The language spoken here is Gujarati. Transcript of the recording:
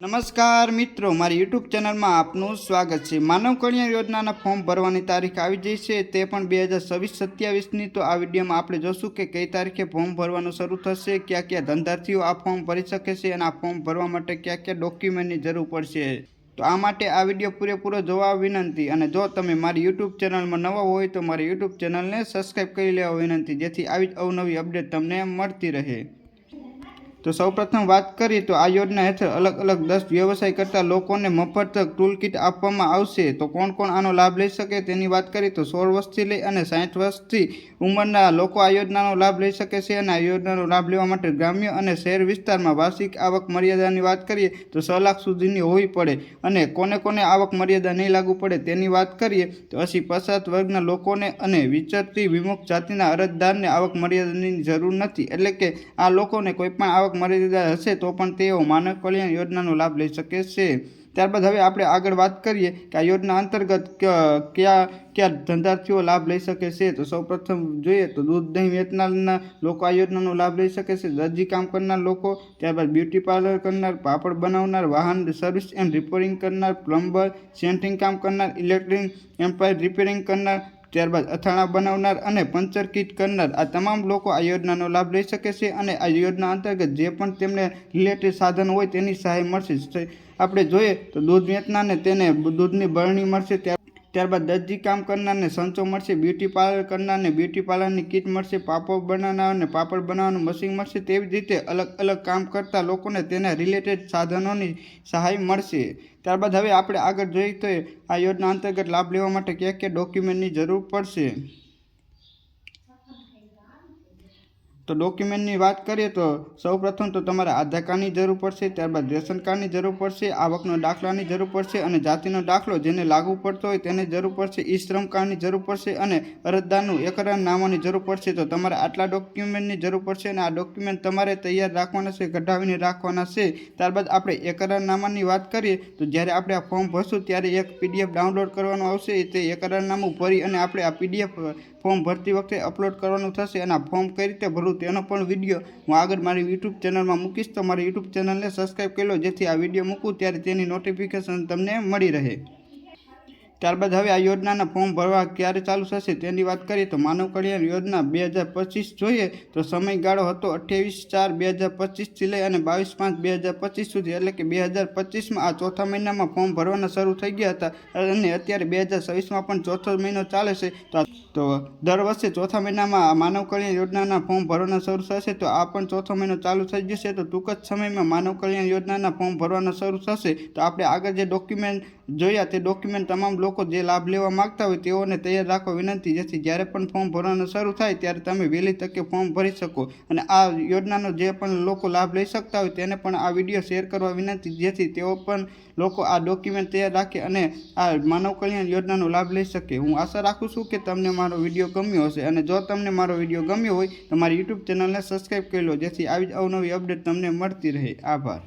નમસ્કાર મિત્રો, મારી યુટ્યુબ ચેનલમાં આપનું સ્વાગત છે। માનવ કલ્યાણ યોજનાના ફોર્મ ભરવાની તારીખ આવી જઈ છે, તે પણ 2026-27ની। તો આ વિડીયોમાં આપણે જોશું કે કઈ તારીખે ફોર્મ ભરવાનું શરૂ થશે, કયા કયા ધંધાર્થીઓ આ ફોર્મ ભરી શકે છે અને આ ફોર્મ ભરવા માટે કયા કયા ડોક્યુમેન્ટની જરૂર પડશે। તો આ માટે આ વિડીયો પૂરેપૂરો જોવા વિનંતી। અને જો તમે મારી યુટ્યુબ ચેનલમાં નવા હોય તો મારી યુટ્યુબ ચેનલને સબસ્ક્રાઈબ કરી લેવા વિનંતી, જેથી આવી જ અવનવી અપડેટ તમને મળતી રહે। તો સૌપ્રથમ વાત કરીએ તો આ યોજના હેઠળ અલગ અલગ 10 વ્યવસાય કરતા લોકોને મફત ટૂલ કિટ આપવામાં આવશે। તો કોણ કોણ આનો લાભ લઈ શકે તેની વાત કરીએ તો 16 વર્ષથી લઈ અને 60 વર્ષથી ઉંમરના લોકો આ યોજનાનો લાભ લઈ શકે છે। અને આ યોજનાનો લાભ લેવા માટે ગ્રામ્ય અને શહેર વિસ્તારમાં વાર્ષિક આવક મર્યાદાની વાત કરીએ તો 6 લાખ સુધીની હોવી પડે। અને કોને કોને આવક મર્યાદા નહીં લાગુ પડે તેની વાત કરીએ તો 80 પછાત વર્ગના લોકોને અને વિચરતી વિમુક્ત જાતિના અરજદારને આવક મર્યાદાની જરૂર નથી। એટલે કે આ લોકોને કોઈ પણ આવક મર્યાદા હશે તો પણ તેઓ માનવ કલ્યાણ યોજનાનો લાભ લઈ શકે છે। ત્યારબાદ હવે આપણે આગળ વાત કરીએ કે આ યોજના અંતર્ગત કયા ધંધાર્થીઓ લાભ લઈ શકે છે। તો સૌપ્રથમ જોઈએ તો દૂધ દહીં વેચનારના લોકો આ યોજનાનો લાભ લઈ શકે છે। દરજી કામ કરનાર લોકો, ત્યારબાદ બ્યુટી પાર્લર કરનાર, પાપડ બનાવનાર, વાહન સર્વિસ એન્ડ રિપેરિંગ કરનાર, પ્લમ્બર, સેન્ટિંગ કામ કરનાર, ઇલેક્ટ્રિક એમ્પ્લોય રિપેરિંગ કરનાર, ત્યારબાદ અથાણા બનાવનાર અને પંચર કીટ કરનાર, આ તમામ લોકો આ યોજનાનો લાભ લઈ શકે છે। અને આ યોજના અંતર્ગત જે પણ તેમને રિલેટેડ સાધન હોય તેની સહાય મળશે। આપણે જોઈએ તો દૂધ વેચનારને તેને દૂધની બરણી મળશે, ત્યારબાદ દરજી કામ કરનારને સંચો મળશે, બ્યુટી પાર્લર કરનારને બ્યુટી પાર્લરની કીટ મળશે, પાપડ બનાવનારને પાપડ બનાવવાનું મશીન મળશે। તેવી જ રીતે અલગ અલગ કામ કરતા લોકોને તેના રિલેટેડ સાધનોની સહાય મળશે। ત્યારબાદ હવે આપણે આગળ જોઈએ તો આ યોજના અંતર્ગત લાભ લેવા માટે કયા કયા ડોક્યુમેન્ટની જરૂર પડશે। તો ડોક્યુમેન્ટની વાત કરીએ તો સૌપ્રથમ તો તમારે આધાર કાર્ડની જરૂર પડશે, ત્યારબાદ રેશન કાર્ડની જરૂર પડશે, આવકનો દાખલાની જરૂર પડશે અને જાતિનો દાખલો જેને લાગુ પડતો હોય તેને જરૂર પડશે, ઈ શ્રમ કાર્ડની જરૂર પડશે અને અરજદારનું એકરારનામાની જરૂર પડશે। તો તમારે આટલા ડોક્યુમેન્ટની જરૂર પડશે અને આ ડોક્યુમેન્ટ તમારે તૈયાર રાખવાના છે, કઢાવીને રાખવાના છે। ત્યારબાદ આપણે એકરારનામાની વાત કરીએ તો જ્યારે આપણે આ ફોર્મ ભરશું ત્યારે એક PDF ડાઉનલોડ કરવાનું આવશે। તે એકરારનામું ભરી અને આપણે આ PDF ફોર્મ ભરતી વખતે અપલોડ કરવાનું થશે। અને આ ફોર્મ કઈ રીતે ભરવું તેનો પણ વિડીયો હું આગળ મારી યુટ્યુબ ચેનલમાં મૂકીશ, તો મારી યુટ્યુબ ચેનલને સબસ્ક્રાઈબ કરી લો, જેથી આ વિડીયો મૂકું ત્યારે તેની નોટિફિકેશન તમને મળી રહે। ત્યારબાદ હવે આ યોજનાના ફોર્મ ભરવા ક્યારે ચાલુ થશે તેની વાત કરીએ તો માનવ કલ્યાણ યોજના 2025 જોઈએ તો સમયગાળો હતો 28/4/2025 થી લઈ અને 22/5/2025 સુધી, એટલે કે 2025માં આ ચોથા મહિનામાં ફોર્મ ભરવાના શરૂ થઈ ગયા હતા અને અત્યારે 2026માં પણ ચોથો મહિનો ચાલે છે। તો દર વર્ષે ચોથા મહિનામાં માનવ કલ્યાણ યોજનાના ફોર્મ ભરવાના શરૂ થશે, તો આ પણ ચોથો મહિનો ચાલુ થઈ જશે। તો ટૂંક જ સમયમાં માનવ કલ્યાણ યોજનાના ફોર્મ ભરવાના શરૂ થશે। તો આપણે આગળ જે ડોક્યુમેન્ટ જોયા તે ડોક્યુમેન્ટ તમામ લોકો જે લાભ લેવા માંગતા હોય તેઓને તૈયાર રાખવા વિનંતી, જેથી જ્યારે પણ ફોર્મ ભરવાનું શરૂ થાય ત્યારે તમે વહેલી તકે ફોર્મ ભરી શકો। અને આ યોજનાનો જે પણ લોકો લાભ લઈ શકતા હોય તેને પણ આ વિડીયો શેર કરવા વિનંતી, જેથી તેઓ પણ લોકો આ ડોક્યુમેન્ટ તૈયાર રાખે અને આ માનવ કલ્યાણ યોજનાનો લાભ લઈ શકે। હું આશા રાખું છું કે તમને મારો વિડીયો ગમ્યો હશે, અને જો તમને મારો વિડીયો ગમ્યો હોય તો મારી યુટ્યુબ ચેનલને સબસ્ક્રાઈબ કરી લો, જેથી આવી જ અવનવી અપડેટ તમને મળતી રહે। આભાર।